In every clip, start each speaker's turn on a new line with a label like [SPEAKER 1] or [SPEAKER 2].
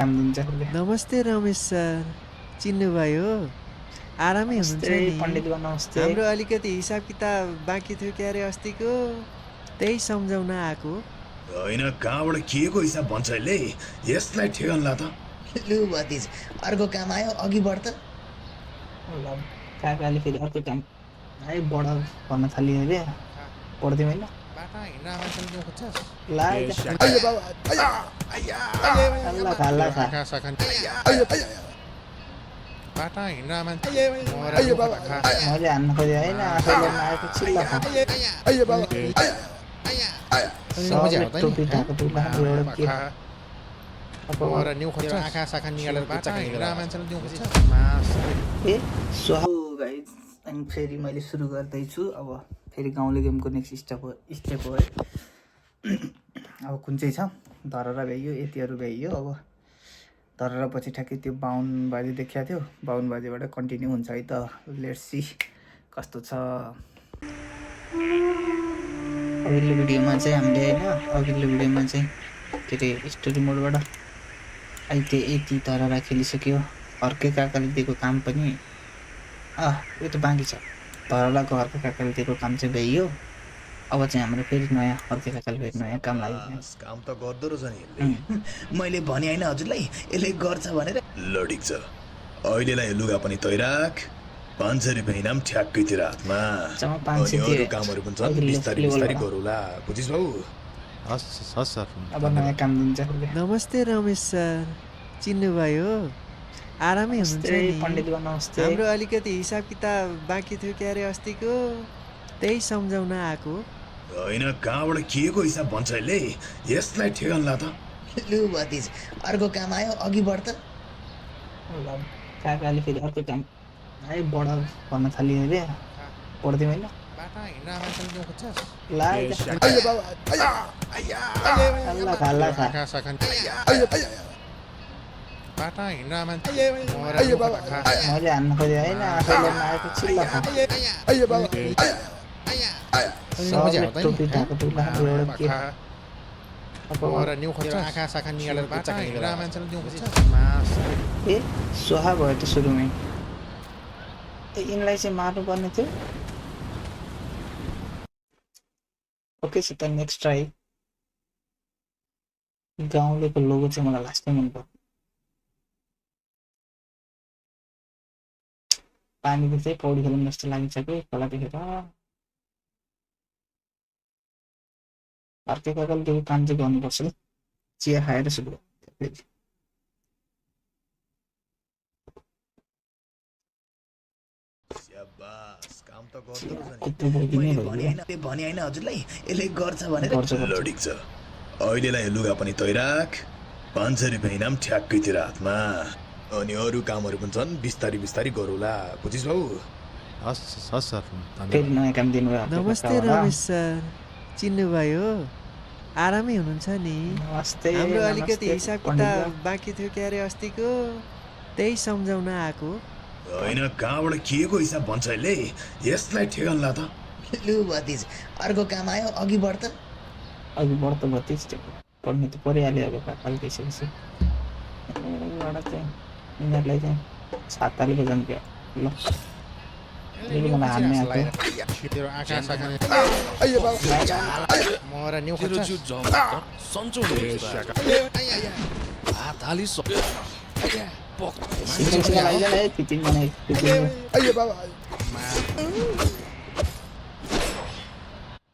[SPEAKER 1] काम दिन्छ उसले।
[SPEAKER 2] नमस्ते रमेश सर, चिन्नुभयो? आरामै हुनुहुन्छ
[SPEAKER 1] नमस्ते
[SPEAKER 2] नि?
[SPEAKER 1] पण्डितबा, नमस्ते।
[SPEAKER 2] हाम्रो अलिकति हिसाब किताब बाँकी थियो क्यारे अस्तिको, त्यही सम्झाउन आएको।
[SPEAKER 3] होइन, कहाँबाट के को हिसाब भन्छ यसले? यसलाई ठेगान ला त।
[SPEAKER 4] लु भतिज, अर्को काम आयो, अघि बढ् त।
[SPEAKER 1] ल काकाले फेरि अर्को काम है बढ भन्न थाल्यो अरे पढ्दै मैले ला अल्ला खाल्ला खा मैले हान्न खोजेँ होइन आफैले नआएको चिल्ला खा सबले टोपी ढाको टोपी एउटा के ए सुहा गाइज। अनि फेरि मैले सुरु गर्दैछु। अब फेरि गाउँले गेमको नेक्स्ट स्टेप हो है। अब कुन चाहिँ छ धरहरा भ्याइयो, यतिहरू भ्याइयो। अब धरहरा पछि ठ्याक्कै त्यो 52 बाजी देखिएको थियो, 52 बाजीबाट कन्टिन्यू हुन्छ है त। लेट्स सी कस्तो छ। अघिल्लो भिडियोमा चाहिँ हामीले चाहिँ के अरे स्टोरी मोडबाट अहिले यति धरहरा खेलिसक्यो। अर्कै काकाले दिएको काम पनि यो त बाँकी छ। धरहराको अर्कै काकाले दिएको काम चाहिँ भ्याइयो। अब चाहिँ हाम्रो फेरि नयाँ अर्कै काकाले फेरि नयाँ काम लाग्यो।
[SPEAKER 3] काम त गर्दो रहेछ नि यसले।
[SPEAKER 4] मैले भने होइन हजुरलाई, यसले गर्छ भनेर।
[SPEAKER 3] ल ठिक छ, अहिलेलाई लुगा पनि तैराक, 500 रुपियाँ इनाम ठ्याक्कै तिर हातमा।
[SPEAKER 1] जम्मा
[SPEAKER 3] अनि
[SPEAKER 1] 500
[SPEAKER 3] अरू कामहरू पनि छन्, बिस्तारै बिस्तारै गरौँला, बुझिस् बाबु?
[SPEAKER 5] हस् सर।
[SPEAKER 1] अब नयाँ काम दिन्छ उसले।
[SPEAKER 2] नमस्ते रमेश सर, चिन्नुभयो? आरामै हुनुहुन्छ
[SPEAKER 1] नमस्ते
[SPEAKER 2] नि?
[SPEAKER 1] पण्डितबा, नमस्ते।
[SPEAKER 2] हाम्रो अलिकति हिसाब किताब बाँकी थियो क्यारे अस्तिको, त्यही सम्झाउन आएको।
[SPEAKER 3] होइन, कहाँबाट के को हिसाब भन्छ यसले? यसलाई ठेगान ला त।
[SPEAKER 4] लु भतिज, अर्को काम आयो, अघि बढ् त।
[SPEAKER 1] ल काकाले फेरि अर्को काम है बढ भन्न थाल्यो अरे पढ्दै मैले ला अल्ला खाल्ला खा मैले हान्न खोजेँ होइन आफैले नआएको चिल्ला खा सबले टोपी ढाको टोपी एउटा के ए सुहा भयो त सुरुमै। यिनलाई चाहिँ मार्नुपर्ने थियो। ओके छ त नेक्स्ट ट्राई। गाउँलेको लोगो चाहिँ मलाई लास्टै मन पर्यो। पानी देख्दै पौडी खेल्नु जस्तो लागिन्छ कि खोला देखेर। अर्कै काकाले त्यो काम चाहिँ गर्नुपर्छ ल। चिया खाएर सुरु
[SPEAKER 3] स्याबास, काम त गर्दो रहेछ नि।
[SPEAKER 1] कुद्नु बोकिने
[SPEAKER 4] मैले
[SPEAKER 1] भयो
[SPEAKER 4] भने होइन हजुरलाई, यसले गर्छ भनेर।
[SPEAKER 3] ल ठिक छ, अहिलेलाई लुगा पनि तैराक, 500 रुपियाँ इनाम ठ्याक्कै तिर हातमा। अनि अरू कामहरू पनि छन्, बिस्तारै बिस्तारै गरौँला, बुझिस् बाबु?
[SPEAKER 5] हस् सर।
[SPEAKER 1] फेरि नयाँ काम दिनुभयो।
[SPEAKER 2] नमस्ते रमेश सर, चिन्नुभयो? आरामै हुनुहुन्छ नि?
[SPEAKER 1] नमस्ते।
[SPEAKER 2] हाम्रो अलिकति हिसाब किताब बाँकी थियो क्यारे अस्तिको, त्यही सम्झाउन आएको।
[SPEAKER 3] होइन, कहाँबाट के को हिसाब भन्छ यसले? यसलाई ठेगान ला त।
[SPEAKER 4] लु भतिज, अर्को काम आयो, अघि बढ् त।
[SPEAKER 1] अघि बढ् त भतिज, पढ्नु त परिहाल्यो अब काकाले दिइसकेपछि। एउटा चाहिँ यिनीहरूलाई चाहिँ छातालेको जन्क्यो ल मलाई हान्ने आएको। सिक्का लाग्दैन है फिटिङमा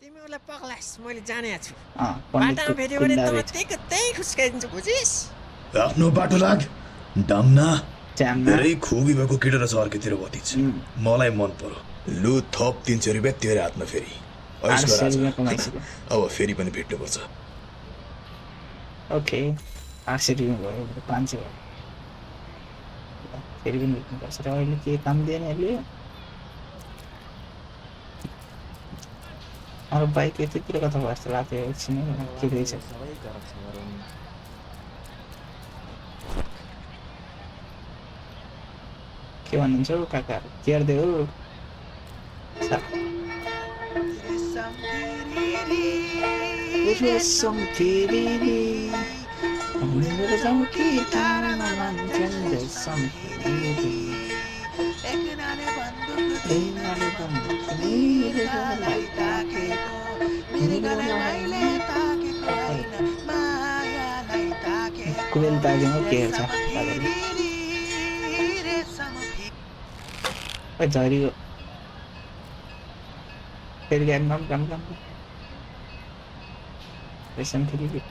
[SPEAKER 2] तिमीलाई पग्लास मैले जानेको छु।
[SPEAKER 1] पण्डितको
[SPEAKER 2] बाटामा भेट्यो भने त त्यही खुस्काइदिन्छु, बुझिस्?
[SPEAKER 3] आफ्नो बाटो लाग डाम्ना।
[SPEAKER 1] च्याम्ना
[SPEAKER 3] धेरै खुबी भएको केटा रहेछ अर्कोतिर भतिज, मलाई मन पर्यो। लु थप 300 रुपियाँ तेरो हातमा फेरि। ऐस गर आज। अब फेरि पनि भेट्नुपर्छ।
[SPEAKER 1] ओके 800 रुपियाँ भयो 500 भयो। फेरि पनि भेट्नुपर्छ र अहिले के काम दिएन यसले। अरू बाइक यतितिर कता भयो जस्तो लाग्थ्यो एकछिन के रहेछ। के भन्नुहुन्छ काका तिहार्दै हो रेशम की तारामा मान्छन् रेशम फेरि प्रेमले बन्दुक मृगलाई ताकेको कुरेल ताकेमा के हेर्छ झरीको फेरि काम रेशम फेरि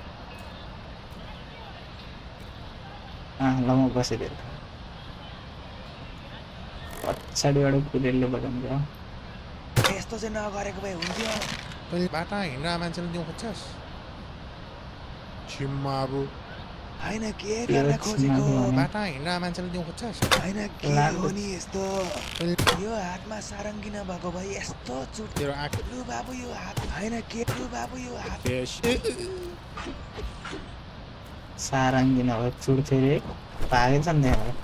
[SPEAKER 1] ल म बसिदिएर पछाडिबाट कुरेलले बजाउँछ
[SPEAKER 4] यस्तो चाहिँ नगरेको भए हुन्थ्यो।
[SPEAKER 5] तैँले बाटा हिँड्दा मान्छेले दिउँ खोज्छस् छिम्माबु
[SPEAKER 4] होइन के गर्न खोजेको?
[SPEAKER 5] बाटा हिँड्दा मान्छेले दिउँ खोज्छस्
[SPEAKER 4] होइन के हो नि यस्तो? यो हातमा सारङ्गी नभएको भए यस्तो चुट।
[SPEAKER 5] तेरो आँखा
[SPEAKER 4] लु बाबु यो हात होइन के? लु बाबु यो हात
[SPEAKER 1] सारङ्गी नभए चुड फेरि भागेछ नि त्यहाँबाट।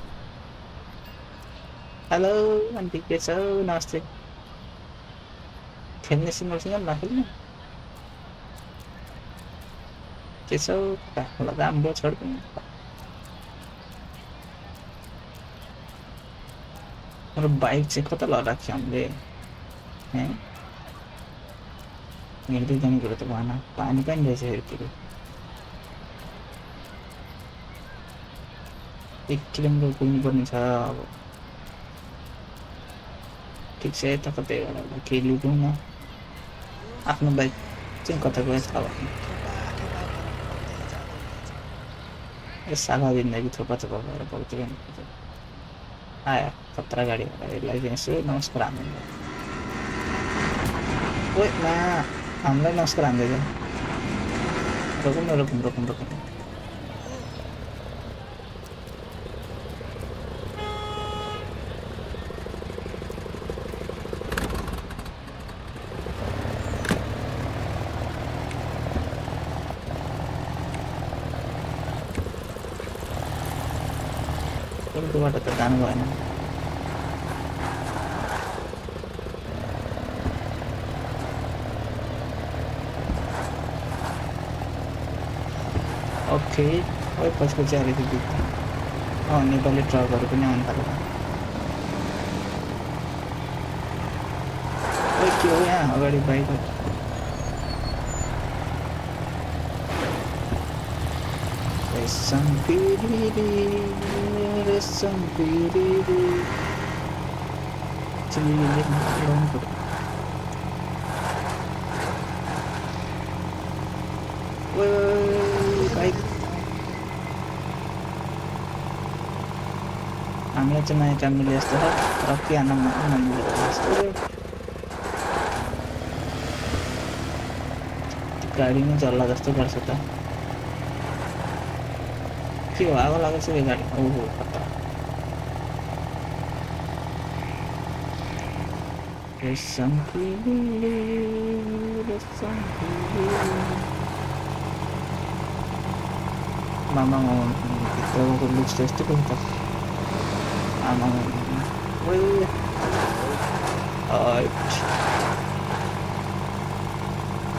[SPEAKER 1] हेलो आन्टी के छ? नमस्ते। खेल्ने सिङ्गलसँग नखेल्ने के छ? राम्रो छोड्दैन मेरो बाइक चाहिँ कता लगाएको हामीले हिँड्दै जाने कुरो त भएन। पानी पनि रहेछ फेरि 1 किलोमिटर पुग्नुपर्ने छ अब। ठिक छ यता कतैबाट केही लुटौँ न। आफ्नो बाइक चाहिँ कता गएछ अब सागा दिँदा कि थोपा थोपा भएर पल्टियो आयो खतरा गाडी भएर यसलाई चाहिँ यसो नमस्कार हान्नु ओ ना हामीलाई नमस्कार हान्दैछ। रोकौँ न रोकौँ रोकौँ रोकौँ उल्टोबाट त जानु भएन। ओके पछि अलिकति नेपाली ट्रकहरू पनि आउनु थाल्यो। के हो यहाँ अगाडि बाइक रेशम पिरी चिलीले लगाउनु पर्यो। बाइक हामीलाई चाहिँ नयाँ काम मिले जस्तो छ र के हान्न नमिलेको जस्तो गाडी नै चल्ला जस्तो गर्छ त। के हो आगो लागेको छ यो गाडी? ओहो कता रेशम पिरी मामा भित्रको लुक्स त यस्तो पनि त आमा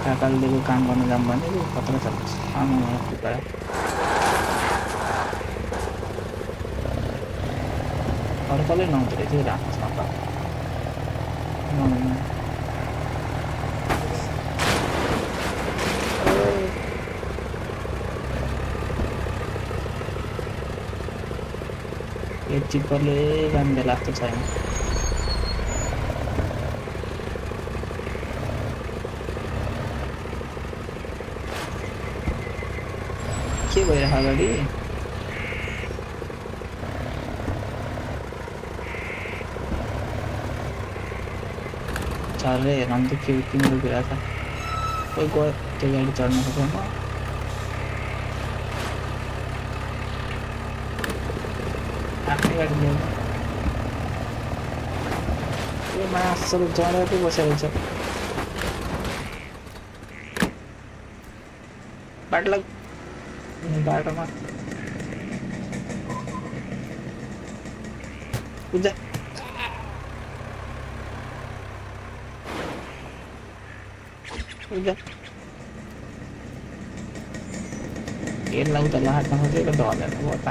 [SPEAKER 1] काकाले दिएको काम गर्नु जाऊँ भने खतरा चल्छ। आमा कुरा अर्कोले नहुँदो रहेछ राम्रोसँग त। यो टिप्परले जान्दै लाग्छ छैन। के भइरहेको अगाडि चढ्दै हेर्नु त के किन रोकिरहेको छ? कोही गयो त्यो गाडी चढ्न सक्छ आफ्नै गाडी ल्याएर यो मासहरू चढेर बसेको छ। बाटोमा पूजा पूजा यसलाई उता लाट्न खोजेको ढलेर भयो त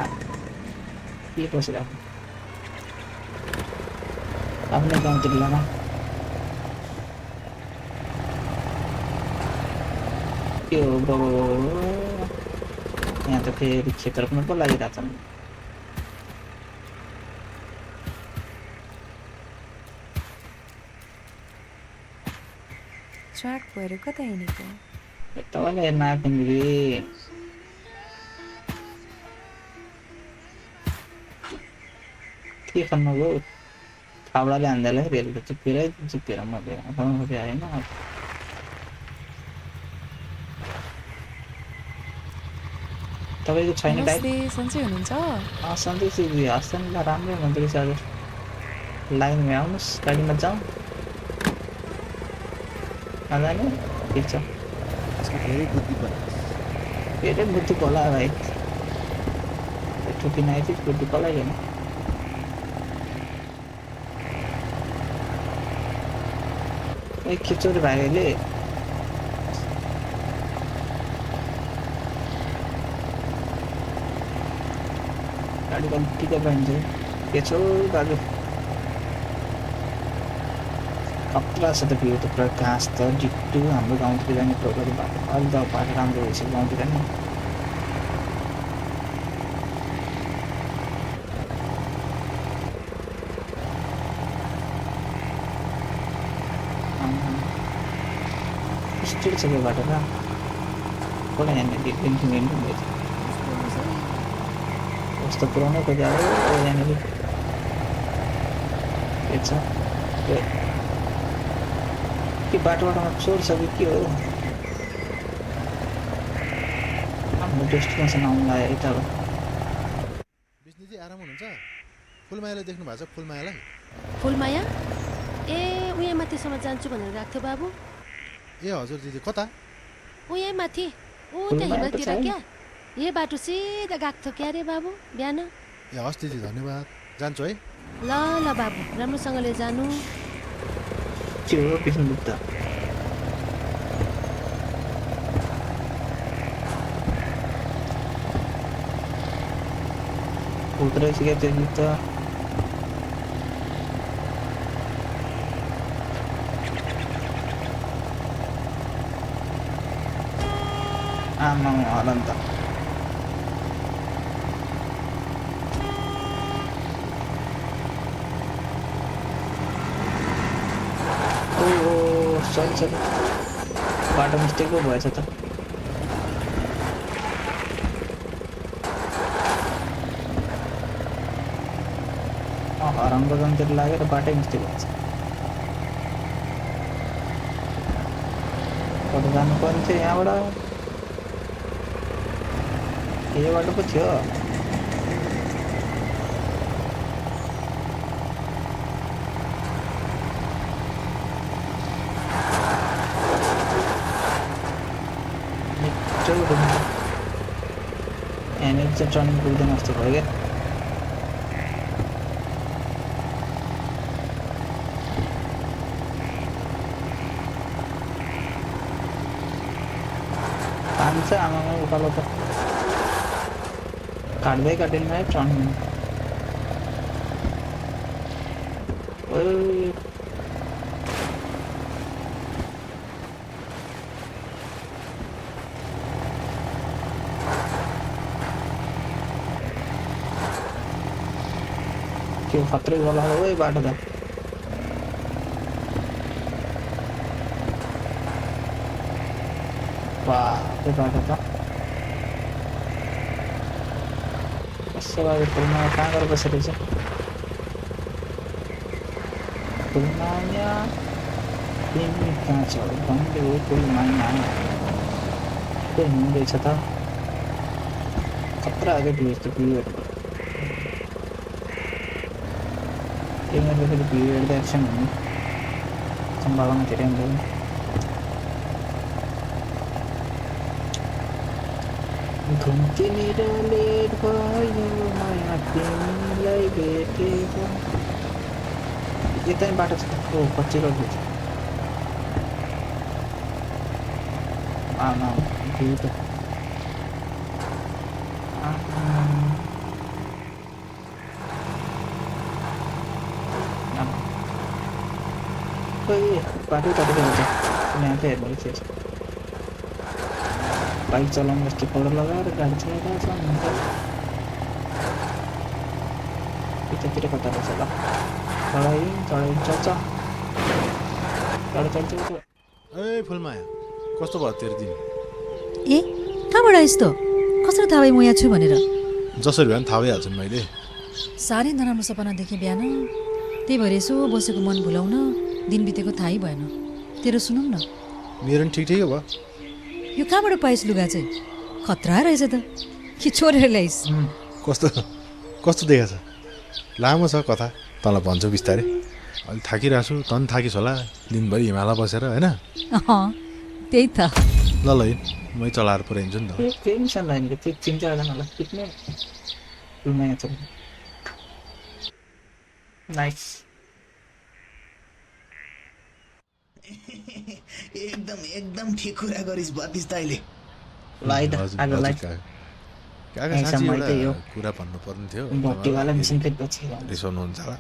[SPEAKER 1] के बसिरहेको आफ्नै गाउँतिर लामा के हो बाबा यहाँ त फेरि खेत रोप्नु पो लागिरहेको छ
[SPEAKER 6] ट्र्याक भएर कता हिँडेको
[SPEAKER 1] तपाईँलाई हेर्न आएको कि के खन्नु गयो फाउडाले हान्दाले रेल त चिप्पेर मैले खोपी आएन तपाईँको छैन टाइप
[SPEAKER 6] नमस्ते सन्चै हुनुहुन्छ
[SPEAKER 1] सन्देशजी हस् नि ल राम्रै हुँदो रहेछ हजुर लाइनमा आउनुहोस् गाडीमा जाउँ नजाने ठिक छ
[SPEAKER 4] धेरै बुद्धि पनि
[SPEAKER 1] धेरै बुद्धि होला भाइ टुपी नआएपछि बुद्धि पलाइएन ए खिचोर भाइले गाडी गल्तीको पाइन्छ के छौ दाजु खतरा छ त भ्यू त पुरा घाँस त डिट्टु हाम्रो गाउँतिर जाने प्रोग्राम बाटो अलि त बाटो राम्रो भइसक्यो गाउँतिर नि स्ट्रिट छ त्यो बाटो त कसलाई यहाँनिर कस्तो पुऱ्याउनै खोज्यो यहाँनिर के छ के बाटोमा चोर छ कि के हो हाम्रो डेस्टिनेसन आउनु लाग्यो यता हो
[SPEAKER 5] विष्णुजी आराम हुनुहुन्छ फुलमायालाई देख्नु भएको छ फुलमायालाई
[SPEAKER 7] फुलमाया ए उहाँ माथिसम्म जान्छु भनेर गएको थियो बाबु
[SPEAKER 5] ए हजुर दिदी कता
[SPEAKER 7] उहाँ माथि ऊ त
[SPEAKER 1] फुलमाया त
[SPEAKER 7] हिमालतिर
[SPEAKER 1] छैन।
[SPEAKER 7] क्या यही बाटो सिधा गएको थियो क्या रे बाबु बिहान
[SPEAKER 5] ए हस् दिदी धन्यवाद जान्छु है
[SPEAKER 7] ल ल बाबु राम्रोसँगले जानु
[SPEAKER 1] के हो विष्णु त उतरै क्या त्यो गीत त आमा होला नि त सरी बाटो मिस्टेक पो भएछ त हरामको जन्तिर लागेर बाटै मिस्टेक भएछ कता जानु पर्ने थियो यहाँबाट यो बाटो पो थियो यहाँनिर चाहिँ टर्निङ पुग्दैन जस्तो भयो क्या पानी छ आमामा उकालो त काट्दै काटिन्न है टर्निङ त्यो खत्रै होला हो है बाटो त वाह त्यो बाटो त कस्तो लाग्यो फुलमा कहाँ गएर बसेको रहेछ फुलमाया तिमी कहाँ छौ भन्दै हो फुलमाया के हिँड्दैछ त खतरा आएको भ्यू यस्तो भ्यूहरू त्यही फेरि भ्यू हेर्दा एक्सन हुने सम्भावना धेरै हुँदैन घुम्तीनिर लेट भयो माया तिमीलाई भेटेको यतै बाटो छ ओ पछि रोड छ आमा भ्यू त खोइ बाटो कतिको हुन्छ म्यापै हेर्नु थिएछ बाइक चलाउनु जस्तो पौडो लगाएर गाडी चलाइरहेको छ यतातिर कता रहेछ ल चढाइ चढ
[SPEAKER 5] ए फुलमाया कस्तो भयो तेरो दिन
[SPEAKER 8] ए कहाँबाट आइस् त कसरी थाहा भयो म यहाँ छु भनेर
[SPEAKER 5] जसरी भए पनि थाहा भइहाल्छ नि मैले
[SPEAKER 8] साह्रै नराम्रो सपना देखेँ बिहान त्यही भएर यसो बसेको मन भुलाउन दिन बितेको थाहै भएन तेरो सुनौ न
[SPEAKER 5] मेरो पनि ठिकै भयो
[SPEAKER 8] यो कहाँबाट पाइस् लुगा चाहिँ खतरा रहेछ त कि छोडेर ल्याइस्
[SPEAKER 5] कस्तो कस्तो देखाएको छ लामो छ कथा तँलाई भन्छु बिस्तारै अलिक थाकिरहेको छु तँ पनि थाकिस् होला दिनभरि हिमालय बसेर होइन
[SPEAKER 8] त्यही त
[SPEAKER 5] ल ल मै चलाएर पुऱ्याइन्छु नि त
[SPEAKER 1] टेन्सन लाग्यो त्यो 3-4 जनालाई पिट्ने फुलमाया छ नाइस
[SPEAKER 3] एकदम ठिक कुरा गरिस् बतिस तैले
[SPEAKER 1] लाइ त आगोलाई
[SPEAKER 5] काका साँच्चै एउटा कुरा भन्नुपर्ने थियो
[SPEAKER 1] भट्टीवाला मिसन प्लेट पछि
[SPEAKER 5] रिसाउनुहुन्छ होला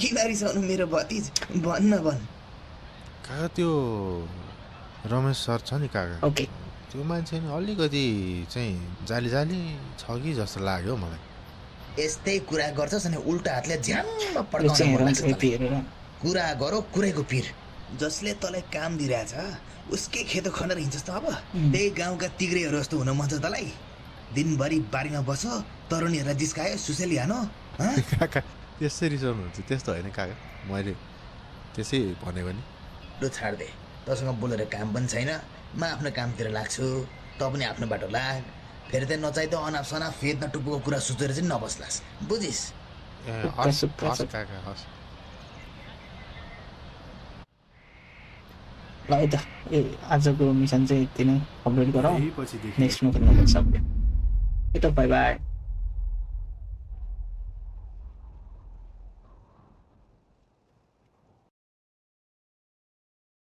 [SPEAKER 3] किन रिसाउनु मेरो भतिज भन्न भन्
[SPEAKER 5] काका त्यो रमेश सर छ नि काका
[SPEAKER 1] ओके
[SPEAKER 5] त्यो मान्छे नि अलिकति चाहिँ जाली छ कि जस्तो लाग्यो मलाई
[SPEAKER 3] यस्तै कुरा गर्छस् अनि उल्टा हातले झ्याम्म पड्काउन कुरा गरो कुरैको पिर जसले तँलाई काम दिइरहेछ उसकै खेतो खनेर हिँड्छस् त अब त्यही गाउँका तिग्रेहरू जस्तो हुन मन छ तँलाई दिनभरि बारीमा बस तरुणीहरूलाई जिस्कायो सुसेली हानो
[SPEAKER 5] काका त्यसै रिसाउनुहुन्छ त्यस्तो होइन काका मैले त्यसै भनेको नि
[SPEAKER 3] लु छाड दे तँसँग बोलेर काम पनि छैन म आफ्नो कामतिर लाग्छु त पनि आफ्नो बाटो लाग फेरि त नचाहि त अनाप सनाप फेद नटुप्पोको कुरा सोचेर चाहिँ नबस्लास् बुझिस्
[SPEAKER 5] हस् काका हस्
[SPEAKER 1] ल है त आजको मिसन चाहिँ यति नै कम्प्लिट गरौँ नेक्स्टमा फेरि नपर्छ है त बाई बाई